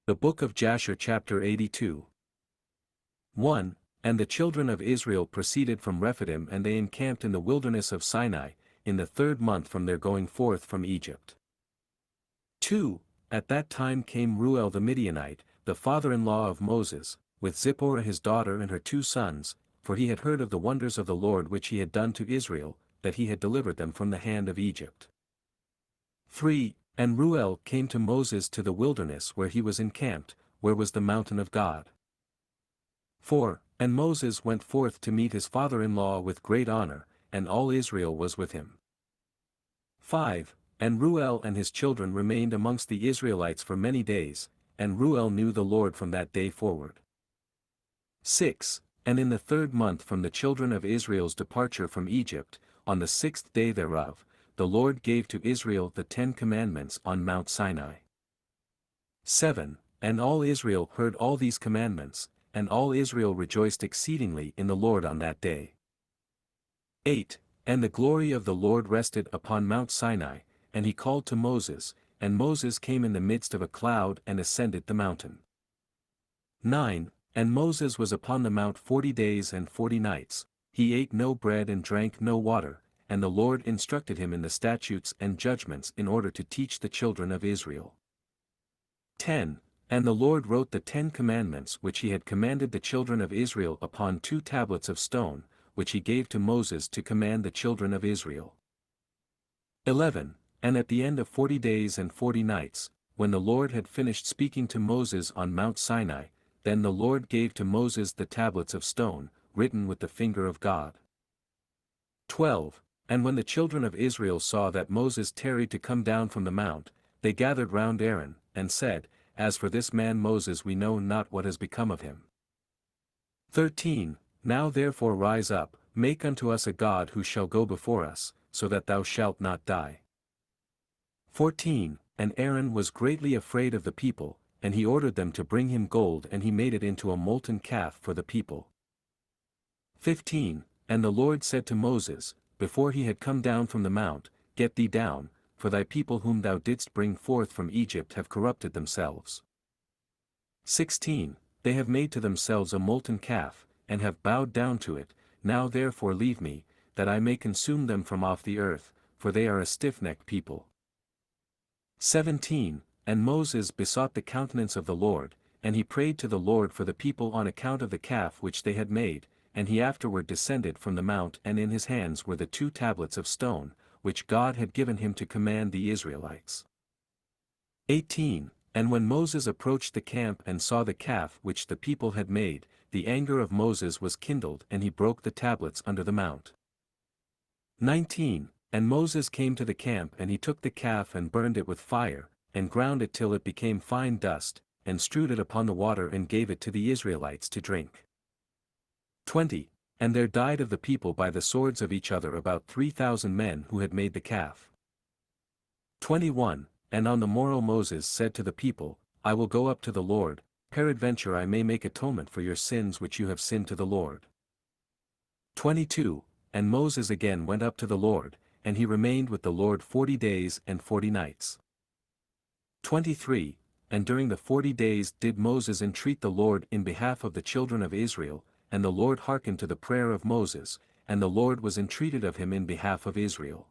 The Book of Jasher chapter 82. 1. And the children of Israel proceeded from Rephidim and they encamped in the wilderness of Sinai, in the 3rd month from their going forth from Egypt. 2. At that time came Reuel the Midianite, the father-in-law of Moses, with Zipporah his daughter and her 2 sons, for he had heard of the wonders of the Lord which he had done to Israel, that he had delivered them from the hand of Egypt. 3. And Reuel came to Moses to the wilderness where he was encamped, where was the mountain of God. 4. And Moses went forth to meet his father-in-law with great honor, and all Israel was with him. 5. And Reuel and his children remained amongst the Israelites for many days, and Reuel knew the Lord from that day forward. 6. And in the 3rd month from the children of Israel's departure from Egypt, on the 6th day thereof, the Lord gave to Israel the 10 commandments on Mount Sinai. 7. And all Israel heard all these commandments, and all Israel rejoiced exceedingly in the Lord on that day. 8. And the glory of the Lord rested upon Mount Sinai, and he called to Moses, and Moses came in the midst of a cloud and ascended the mountain. 9. And Moses was upon the mount 40 days and 40 nights, he ate no bread and drank no water, and the Lord instructed him in the statutes and judgments in order to teach the children of Israel. 10. And the Lord wrote the 10 commandments which he had commanded the children of Israel upon 2 tablets of stone, which he gave to Moses to command the children of Israel. 11. And at the end of 40 days and 40 nights, when the Lord had finished speaking to Moses on Mount Sinai, then the Lord gave to Moses the tablets of stone, written with the finger of God. 12. And when the children of Israel saw that Moses tarried to come down from the mount, they gathered round Aaron, and said, As for this man Moses we know not what has become of him. 13. Now therefore rise up, make unto us a God who shall go before us, so that thou shalt not die. 14. And Aaron was greatly afraid of the people, and he ordered them to bring him gold and he made it into a molten calf for the people. 15. And the Lord said to Moses, before he had come down from the mount, Get thee down, for thy people whom thou didst bring forth from Egypt have corrupted themselves. 16. They have made to themselves a molten calf, and have bowed down to it, now therefore leave me, that I may consume them from off the earth, for they are a stiff-necked people. 17. And Moses besought the countenance of the Lord, and he prayed to the Lord for the people on account of the calf which they had made, and he afterward descended from the mount and in his hands were the 2 tablets of stone, which God had given him to command the Israelites. 18. And when Moses approached the camp and saw the calf which the people had made, the anger of Moses was kindled and he broke the tablets under the mount. 19. And Moses came to the camp and he took the calf and burned it with fire, and ground it till it became fine dust, and strewed it upon the water and gave it to the Israelites to drink. 20. And there died of the people by the swords of each other about 3,000 men who had made the calf. 21. And on the morrow Moses said to the people, I will go up to the Lord, peradventure I may make atonement for your sins which you have sinned to the Lord. 22. And Moses again went up to the Lord, and he remained with the Lord 40 days and 40 nights. 23. And during the 40 days did Moses entreat the Lord in behalf of the children of Israel, and the Lord hearkened to the prayer of Moses, and the Lord was entreated of him in behalf of Israel.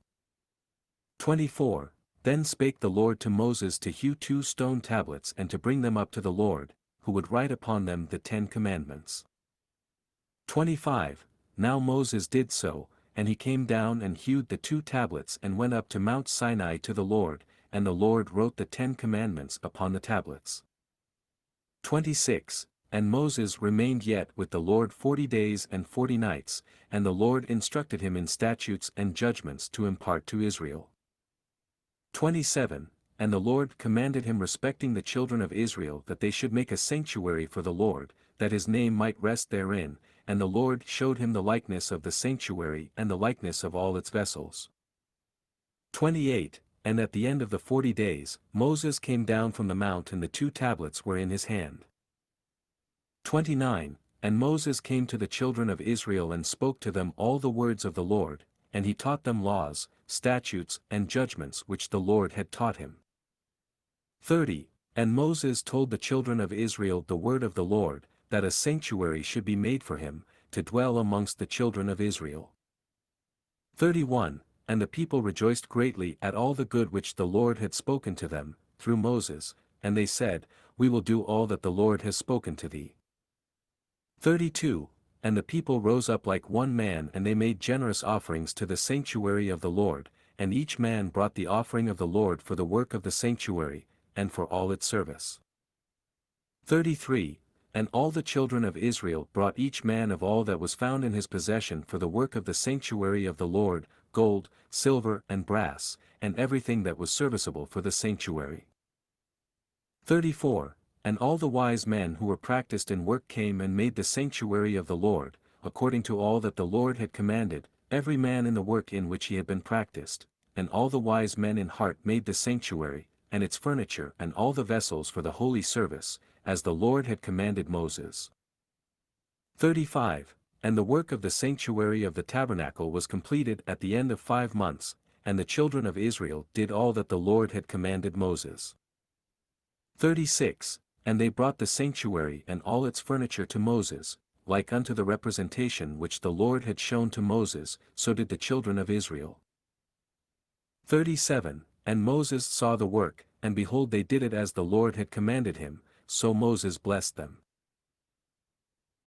24. Then spake the Lord to Moses to hew 2 stone tablets and to bring them up to the Lord, who would write upon them the 10 commandments. 25. Now Moses did so, and he came down and hewed the 2 tablets and went up to Mount Sinai to the Lord, and the Lord wrote the 10 commandments upon the tablets. 26. And Moses remained yet with the Lord 40 days and 40 nights, and the Lord instructed him in statutes and judgments to impart to Israel. 27. And the Lord commanded him respecting the children of Israel that they should make a sanctuary for the Lord, that his name might rest therein, and the Lord showed him the likeness of the sanctuary and the likeness of all its vessels. 28. And at the end of the 40 days, Moses came down from the mount and the 2 tablets were in his hand. 29. And Moses came to the children of Israel and spoke to them all the words of the Lord, and he taught them laws, statutes, and judgments which the Lord had taught him. 30. And Moses told the children of Israel the word of the Lord, that a sanctuary should be made for him, to dwell amongst the children of Israel. 31. And the people rejoiced greatly at all the good which the Lord had spoken to them, through Moses, and they said, We will do all that the Lord has spoken to thee. 32. And the people rose up like one man and they made generous offerings to the sanctuary of the Lord, and each man brought the offering of the Lord for the work of the sanctuary, and for all its service. 33. And all the children of Israel brought each man of all that was found in his possession for the work of the sanctuary of the Lord, gold, silver and brass, and everything that was serviceable for the sanctuary. 34. And all the wise men who were practiced in work came and made the sanctuary of the Lord, according to all that the Lord had commanded, every man in the work in which he had been practiced, and all the wise men in heart made the sanctuary, and its furniture and all the vessels for the holy service, as the Lord had commanded Moses. 35. And the work of the sanctuary of the tabernacle was completed at the end of 5 months, and the children of Israel did all that the Lord had commanded Moses. 36. And they brought the sanctuary and all its furniture to Moses, like unto the representation which the Lord had shown to Moses, so did the children of Israel. 37. And Moses saw the work, and behold they did it as the Lord had commanded him, so Moses blessed them.